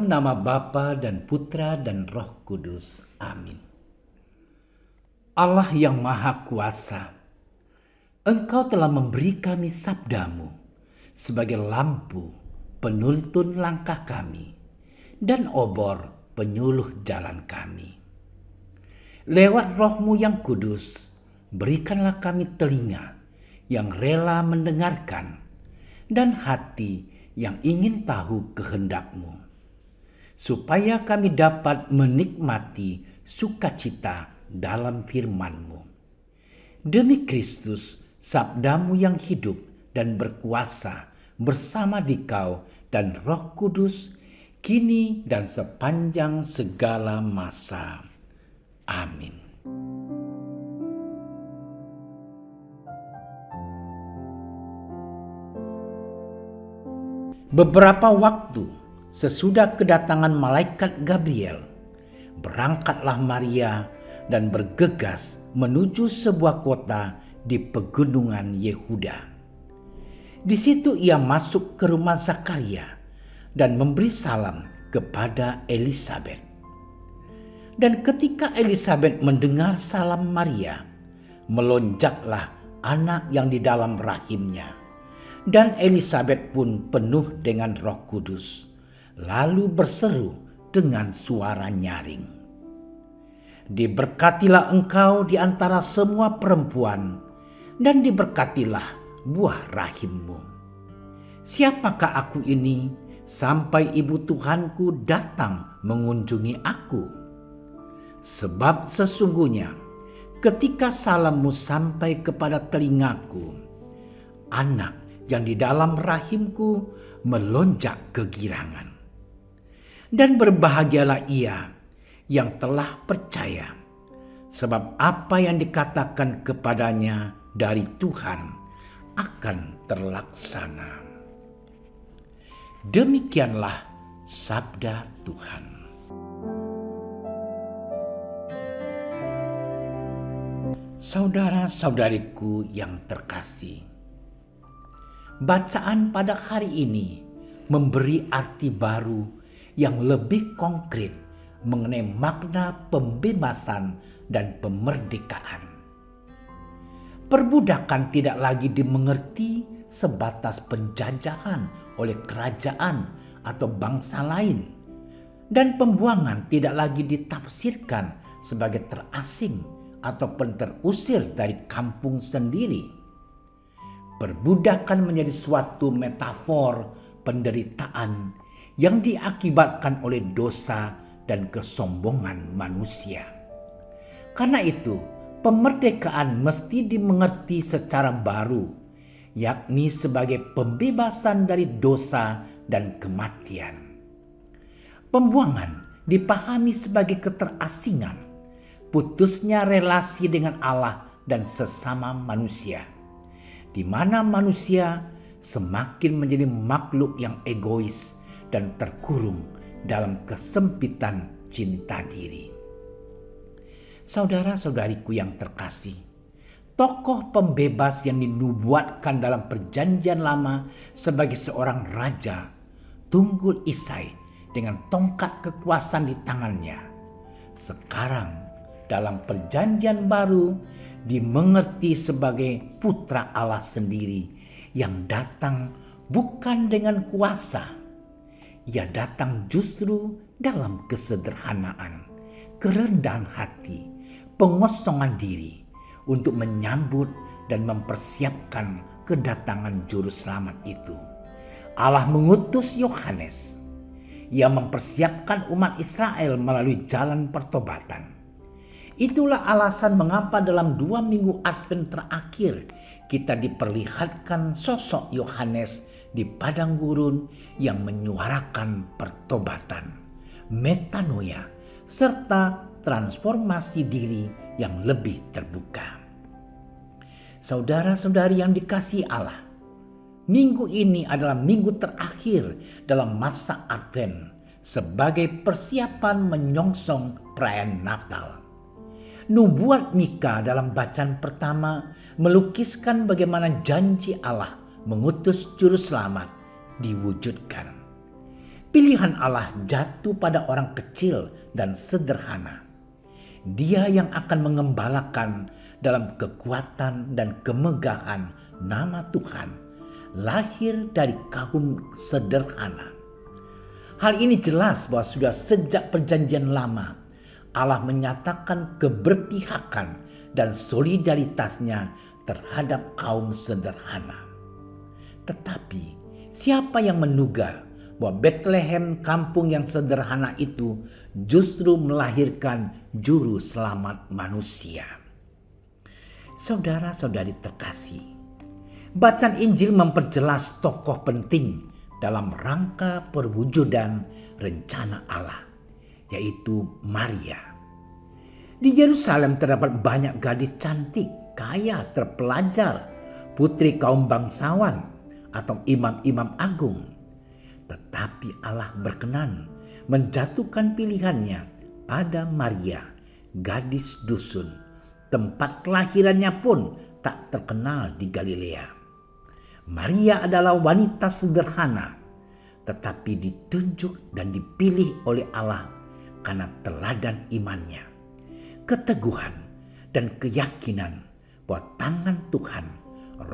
Dalam nama Bapa dan Putra dan Roh Kudus. Amin. Allah yang Maha Kuasa, Engkau telah memberi kami sabdamu sebagai lampu penuntun langkah kami dan obor penyuluh jalan kami. Lewat Roh-Mu yang kudus, berikanlah kami telinga yang rela mendengarkan dan hati yang ingin tahu kehendak-Mu, supaya kami dapat menikmati sukacita dalam firman-Mu. Demi Kristus, sabda-Mu yang hidup dan berkuasa bersama Dikau dan Roh Kudus, kini dan sepanjang segala masa. Amin. Beberapa waktu sesudah kedatangan malaikat Gabriel, berangkatlah Maria dan bergegas menuju sebuah kota di pegunungan Yehuda. Di situ ia masuk ke rumah Zakaria dan memberi salam kepada Elisabet. Dan ketika Elisabet mendengar salam Maria, melonjaklah anak yang di dalam rahimnya. Dan Elisabet pun penuh dengan Roh Kudus, lalu berseru dengan suara nyaring, "Diberkatilah engkau di antara semua perempuan, dan diberkatilah buah rahimmu. Siapakah aku ini sampai ibu Tuhanku datang mengunjungi aku? Sebab sesungguhnya ketika salammu sampai kepada telingaku, anak yang di dalam rahimku melonjak kegirangan. Dan berbahagialah ia yang telah percaya, sebab apa yang dikatakan kepadanya dari Tuhan akan terlaksana." Demikianlah sabda Tuhan. Saudara-saudariku yang terkasih, bacaan pada hari ini memberi arti baru yang lebih konkret mengenai makna pembebasan dan pemerdekaan. Perbudakan tidak lagi dimengerti sebatas penjajahan oleh kerajaan atau bangsa lain, dan pembuangan tidak lagi ditafsirkan sebagai terasing ataupun terusir dari kampung sendiri. Perbudakan menjadi suatu metafor penderitaan yang diakibatkan oleh dosa dan kesombongan manusia. Karena itu, pemerdekaan mesti dimengerti secara baru, yakni sebagai pembebasan dari dosa dan kematian. Pembuangan dipahami sebagai keterasingan, putusnya relasi dengan Allah dan sesama manusia, di mana manusia semakin menjadi makhluk yang egois dan terkurung dalam kesempitan cinta diri. Saudara-saudariku yang terkasih, tokoh pembebas yang dinubuatkan dalam Perjanjian Lama sebagai seorang raja, Tunggul Isai dengan tongkat kekuasaan di tangannya, sekarang dalam Perjanjian Baru dimengerti sebagai putra Allah sendiri yang datang bukan dengan kuasa. Ia datang justru dalam kesederhanaan, kerendahan hati, pengosongan diri untuk menyambut dan mempersiapkan kedatangan juru selamat itu. Allah mengutus Yohanes. Ia mempersiapkan umat Israel melalui jalan pertobatan. Itulah alasan mengapa dalam 2 minggu Advent terakhir kita diperlihatkan sosok Yohanes di padang gurun yang menyuarakan pertobatan, metanoia, serta transformasi diri yang lebih terbuka. Saudara-saudari yang dikasihi Allah, minggu ini adalah minggu terakhir dalam masa Advent sebagai persiapan menyongsong perayaan Natal. Nubuat Mika dalam bacaan pertama melukiskan bagaimana janji Allah mengutus juru selamat diwujudkan. Pilihan Allah jatuh pada orang kecil dan sederhana. Dia yang akan mengembalakan dalam kekuatan dan kemegahan nama Tuhan, lahir dari kaum sederhana. Hal ini jelas bahwa sudah sejak perjanjian lama Allah menyatakan keberpihakan dan solidaritasnya terhadap kaum sederhana. Tetapi siapa yang menduga bahwa Bethlehem, kampung yang sederhana itu, justru melahirkan juru selamat manusia? Saudara-saudari terkasih, bacaan Injil memperjelas tokoh penting dalam rangka perwujudan rencana Allah, yaitu Maria. Di Yerusalem terdapat banyak gadis cantik, kaya, terpelajar, putri kaum bangsawan, atau imam-imam agung. Tetapi Allah berkenan menjatuhkan pilihannya pada Maria, gadis dusun. Tempat kelahirannya pun tak terkenal di Galilea. Maria adalah wanita sederhana, tetapi ditunjuk dan dipilih oleh Allah karena teladan imannya, keteguhan, dan keyakinan bahwa tangan Tuhan,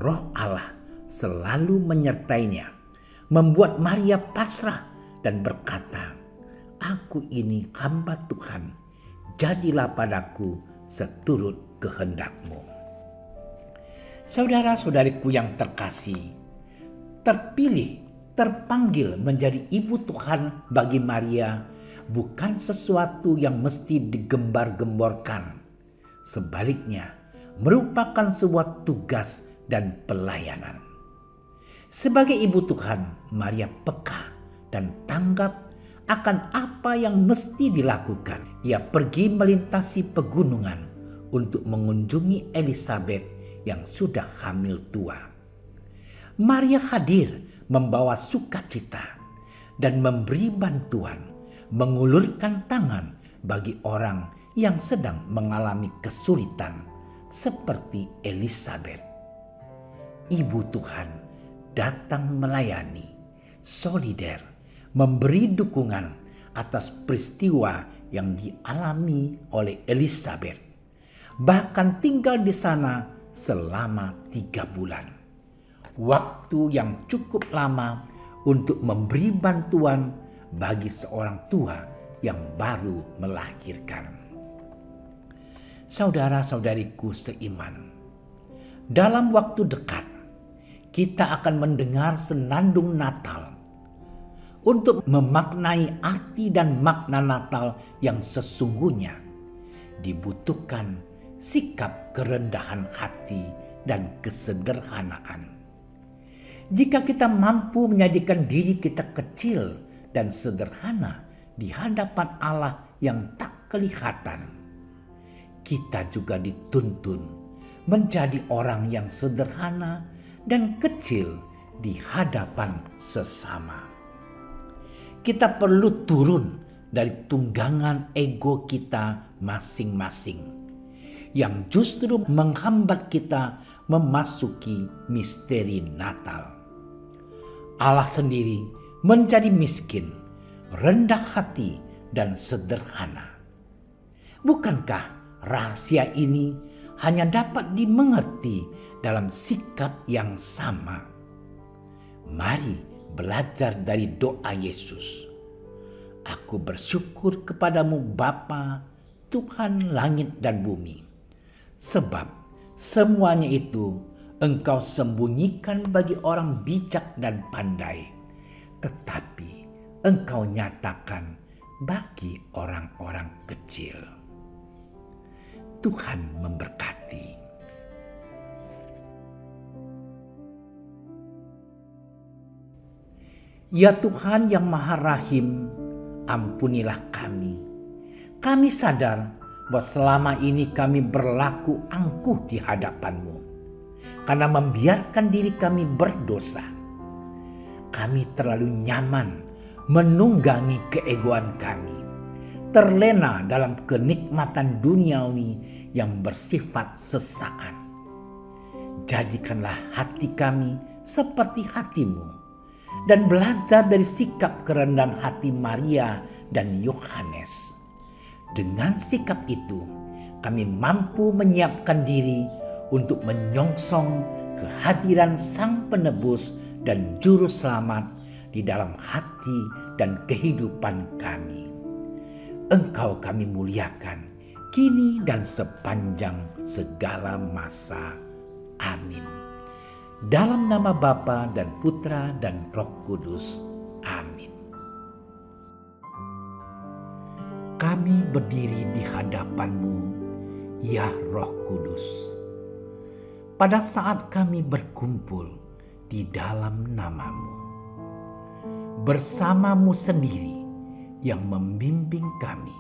Roh Allah, selalu menyertainya, membuat Maria pasrah dan berkata, "Aku ini hamba Tuhan, jadilah padaku seturut kehendak-Mu." Saudara-saudariku yang terkasih, terpilih, terpanggil menjadi ibu Tuhan bagi Maria bukan sesuatu yang mesti digembar-gemborkan. Sebaliknya, merupakan sebuah tugas dan pelayanan. Sebagai ibu Tuhan, Maria peka dan tanggap akan apa yang mesti dilakukan. Ia pergi melintasi pegunungan untuk mengunjungi Elisabet yang sudah hamil tua. Maria hadir membawa sukacita dan memberi bantuan, mengulurkan tangan bagi orang yang sedang mengalami kesulitan seperti Elisabet. Ibu Tuhan datang melayani, solider, memberi dukungan atas peristiwa yang dialami oleh Elisabet. Bahkan tinggal di sana selama 3 bulan. Waktu yang cukup lama untuk memberi bantuan bagi seorang tua yang baru melahirkan. Saudara-saudariku seiman, dalam waktu dekat kita akan mendengar senandung Natal. Untuk memaknai arti dan makna Natal yang sesungguhnya, dibutuhkan sikap kerendahan hati dan kesederhanaan. Jika kita mampu menjadikan diri kita kecil dan sederhana di hadapan Allah yang tak kelihatan, kita juga dituntun menjadi orang yang sederhana dan kecil di hadapan sesama. Kita perlu turun dari tunggangan ego kita masing-masing yang justru menghambat kita memasuki misteri Natal. Allah sendiri menjadi miskin, rendah hati, dan sederhana. Bukankah rahasia ini hanya dapat dimengerti dalam sikap yang sama? Mari belajar dari doa Yesus. Aku bersyukur kepadamu Bapa, Tuhan langit dan bumi, sebab semuanya itu Engkau sembunyikan bagi orang bijak dan pandai, tetapi Engkau nyatakan bagi orang-orang kecil. Tuhan memberkati. Ya Tuhan yang Maha Rahim, ampunilah kami. Kami sadar bahwa selama ini kami berlaku angkuh di hadapan-Mu karena membiarkan diri kami berdosa. Kami terlalu nyaman menunggangi keegoan kami, terlena dalam kenikmatan duniawi yang bersifat sesaat. Jadikanlah hati kami seperti hati-Mu, dan belajar dari sikap kerendahan hati Maria dan Yohanes. Dengan sikap itu, kami mampu menyiapkan diri untuk menyongsong kehadiran Sang Penebus dan Juru Selamat di dalam hati dan kehidupan kami. Engkau kami muliakan, kini dan sepanjang segala masa. Amin. Dalam nama Bapa dan Putra dan Roh Kudus. Amin. Kami berdiri di hadapan-Mu, ya Roh Kudus. Pada saat kami berkumpul di dalam nama-Mu, bersama-Mu sendiri yang membimbing kami,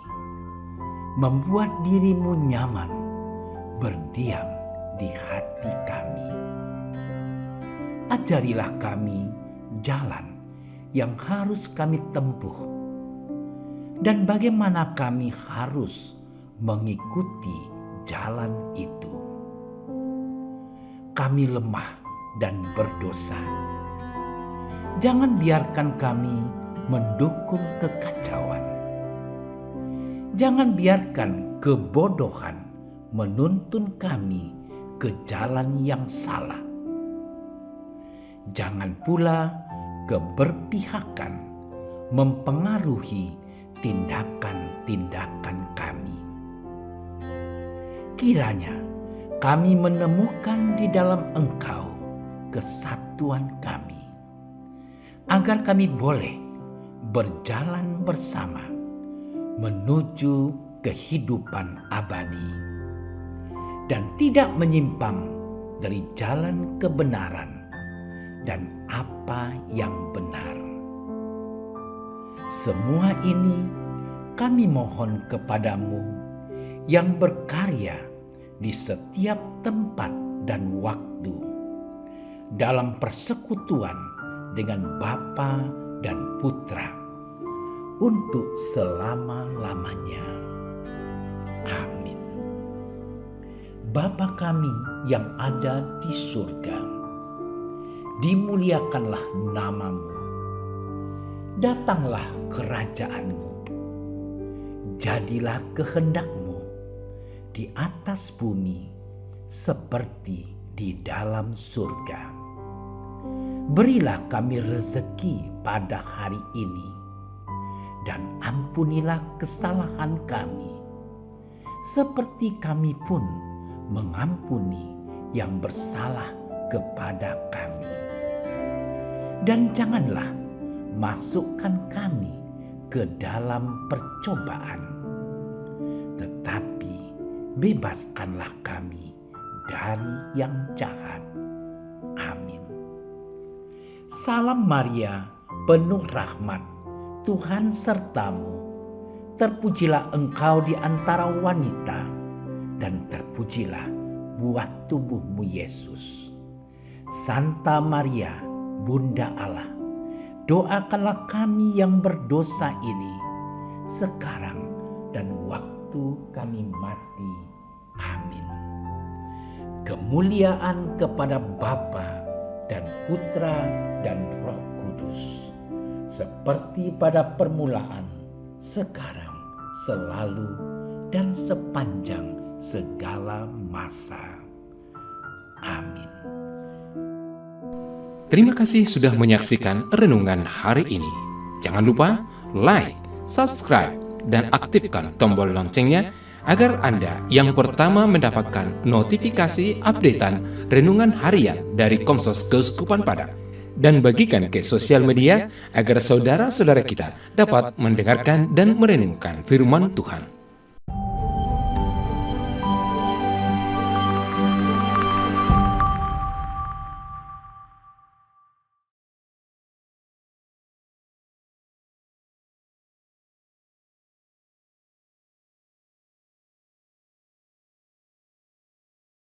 membuat diri-Mu nyaman berdiam di hati kami. Ajarilah kami jalan yang harus kami tempuh dan bagaimana kami harus mengikuti jalan itu. Kami lemah dan berdosa. Jangan biarkan kami mendukung kekacauan. Jangan biarkan kebodohan menuntun kami ke jalan yang salah. Jangan pula keberpihakan mempengaruhi tindakan-tindakan kami. Kiranya kami menemukan di dalam Engkau kesatuan kami, agar kami boleh berjalan bersama menuju kehidupan abadi dan tidak menyimpang dari jalan kebenaran dan apa yang benar. Semua ini kami mohon kepadamu yang berkarya di setiap tempat dan waktu dalam persekutuan dengan Bapa dan Putra untuk selama-lamanya. Amin. Bapa kami yang ada di surga, dimuliakanlah nama-Mu. Datanglah kerajaan-Mu. Jadilah kehendak-Mu di atas bumi seperti di dalam surga. Berilah kami rezeki pada hari ini, dan ampunilah kesalahan kami, seperti kami pun mengampuni yang bersalah kepada kami. Dan janganlah masukkan kami ke dalam percobaan, tetapi bebaskanlah kami dari yang jahat. Amin. Salam Maria, penuh rahmat, Tuhan sertamu. Terpujilah engkau di antara wanita, dan terpujilah buah tubuhmu Yesus. Santa Maria, Bunda Allah, doakanlah kami yang berdosa ini, sekarang dan waktu kami mati. Amin. Kemuliaan kepada Bapa dan Putra dan Roh Kudus, seperti pada permulaan, sekarang, selalu, dan sepanjang segala masa. Amin. Terima kasih sudah menyaksikan renungan hari ini. Jangan lupa like, subscribe, dan aktifkan tombol loncengnya agar Anda yang pertama mendapatkan notifikasi updatean renungan harian dari Komsos Keuskupan Padang. Dan bagikan ke sosial media agar saudara-saudara kita dapat mendengarkan dan merenungkan firman Tuhan.